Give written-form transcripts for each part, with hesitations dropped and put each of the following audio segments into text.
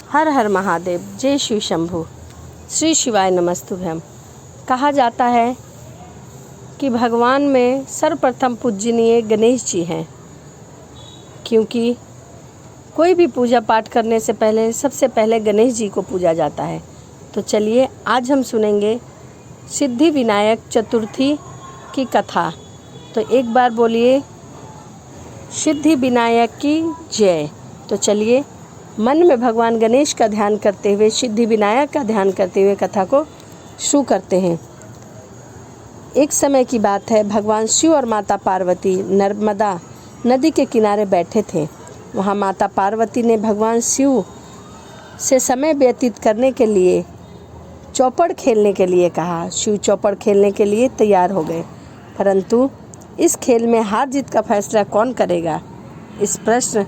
हर हर महादेव, जय शिव शंभु, श्री शिवाय नमस्तुभ्यम। कहा जाता है कि भगवान में सर्वप्रथम पूजनीय गणेश जी हैं, क्योंकि कोई भी पूजा पाठ करने से पहले सबसे पहले गणेश जी को पूजा जाता है। तो चलिए आज हम सुनेंगे सिद्धि विनायक चतुर्थी की कथा। तो एक बार बोलिए सिद्धि विनायक की जय। तो चलिए मन में भगवान गणेश का ध्यान करते हुए, सिद्धि विनायक का ध्यान करते हुए कथा को शुरू करते हैं। एक समय की बात है, भगवान शिव और माता पार्वती नर्मदा नदी के किनारे बैठे थे। वहाँ माता पार्वती ने भगवान शिव से समय व्यतीत करने के लिए चौपड़ खेलने के लिए कहा। शिव चौपड़ खेलने के लिए तैयार हो गए, परंतु इस खेल में हार जीत का फैसला कौन करेगा, इस प्रश्न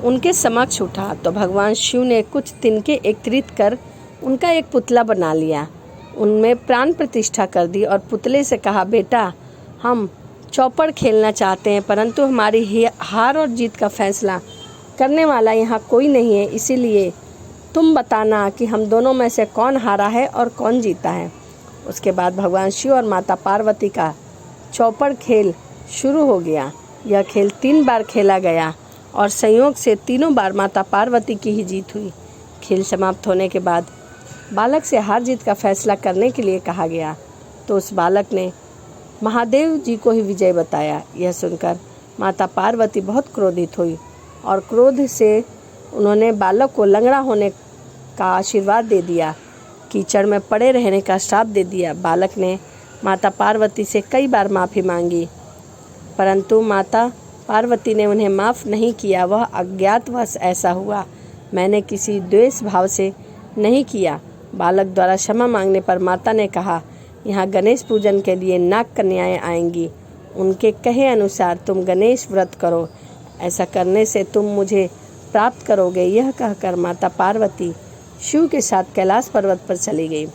उनके समक्ष उठा। तो भगवान शिव ने कुछ तिनके एकत्रित कर उनका एक पुतला बना लिया, उनमें प्राण प्रतिष्ठा कर दी और पुतले से कहा, बेटा हम चौपड़ खेलना चाहते हैं, परंतु हमारी हार और जीत का फैसला करने वाला यहाँ कोई नहीं है, इसीलिए तुम बताना कि हम दोनों में से कौन हारा है और कौन जीता है। उसके बाद भगवान शिव और माता पार्वती का चौपड़ खेल शुरू हो गया। यह खेल 3 बार खेला गया और संयोग से तीनों बार माता पार्वती की ही जीत हुई। खेल समाप्त होने के बाद बालक से हार जीत का फैसला करने के लिए कहा गया, तो उस बालक ने महादेव जी को ही विजय बताया। यह सुनकर माता पार्वती बहुत क्रोधित हुई और क्रोध से उन्होंने बालक को लंगड़ा होने का आशीर्वाद दे दिया, कीचड़ में पड़े रहने का श्राप दे दिया। बालक ने माता पार्वती से कई बार माफ़ी मांगी, परंतु माता पार्वती ने उन्हें माफ़ नहीं किया। वह अज्ञातवश ऐसा हुआ, मैंने किसी द्वेष भाव से नहीं किया। बालक द्वारा क्षमा मांगने पर माता ने कहा, यहाँ गणेश पूजन के लिए नाग कन्याएं आएंगी, उनके कहे अनुसार तुम गणेश व्रत करो, ऐसा करने से तुम मुझे प्राप्त करोगे। यह कहकर माता पार्वती शिव के साथ कैलाश पर्वत पर चली गई।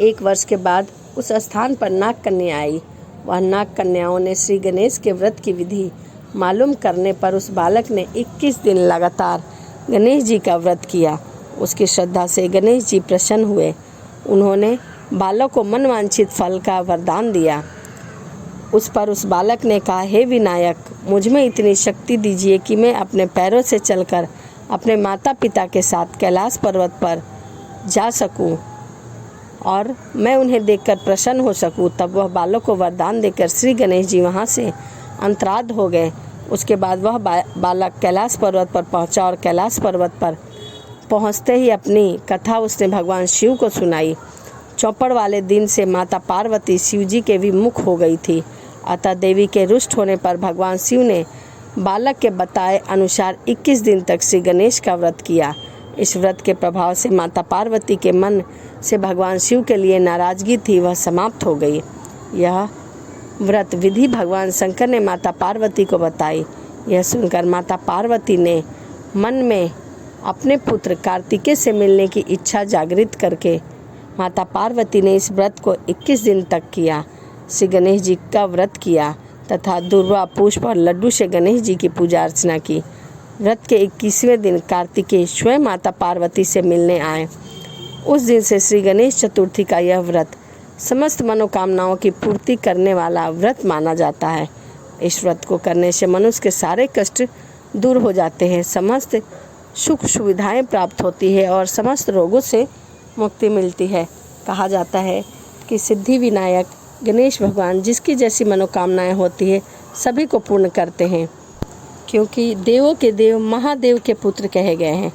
1 वर्ष के बाद उस स्थान पर नाग कन्या आई। वह नाग कन्याओं ने श्री गणेश के व्रत की विधि मालूम करने पर उस बालक ने 21 दिन लगातार गणेश जी का व्रत किया। उसकी श्रद्धा से गणेश जी प्रसन्न हुए। उन्होंने बालक को मनवांछित फल का वरदान दिया। उस पर उस बालक ने कहा, हे विनायक, मुझ में इतनी शक्ति दीजिए कि मैं अपने पैरों से चलकर अपने माता पिता के साथ कैलाश पर्वत पर जा सकूं और मैं उन्हें देखकर प्रसन्न हो सकूं। तब वह बालक को वरदान देकर श्री गणेश जी वहां से अंतराध हो गए। उसके बाद वह बालक कैलाश पर्वत पर पहुंचा और कैलाश पर्वत पर पहुंचते ही अपनी कथा उसने भगवान शिव को सुनाई। चौपड़ वाले दिन से माता पार्वती शिव जी के विमुख हो गई थी, अतः देवी के रुष्ट होने पर भगवान शिव ने बालक के बताए अनुसार 21 दिन तक श्री गणेश का व्रत किया। इस व्रत के प्रभाव से माता पार्वती के मन से भगवान शिव के लिए नाराजगी थी, वह समाप्त हो गई। यह व्रत विधि भगवान शंकर ने माता पार्वती को बताई। यह सुनकर माता पार्वती ने मन में अपने पुत्र कार्तिकेय से मिलने की इच्छा जागृत करके माता पार्वती ने इस व्रत को 21 दिन तक किया। श्री गणेश जी का व्रत किया तथा दुर्वा पुष्प और लड्डू से गणेश जी की पूजा अर्चना की। व्रत के 21वें दिन कार्तिकेय स्वयं माता पार्वती से मिलने आए। उस दिन से श्री गणेश चतुर्थी का यह व्रत समस्त मनोकामनाओं की पूर्ति करने वाला व्रत माना जाता है। इस व्रत को करने से मनुष्य के सारे कष्ट दूर हो जाते हैं, समस्त सुख सुविधाएं प्राप्त होती है और समस्त रोगों से मुक्ति मिलती है। कहा जाता है कि सिद्धि विनायक गणेश भगवान जिसकी जैसी मनोकामनाएं होती है सभी को पूर्ण करते हैं, क्योंकि देवों के देव महादेव के पुत्र कहे गए हैं,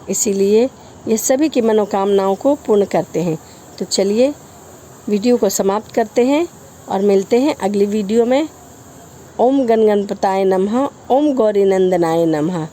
इसीलिए ये सभी की मनोकामनाओं को पूर्ण करते हैं। तो चलिए वीडियो को समाप्त करते हैं और मिलते हैं अगली वीडियो में। ओम गण गणपताय नमः, ओम गौरी नंदनाय नमः।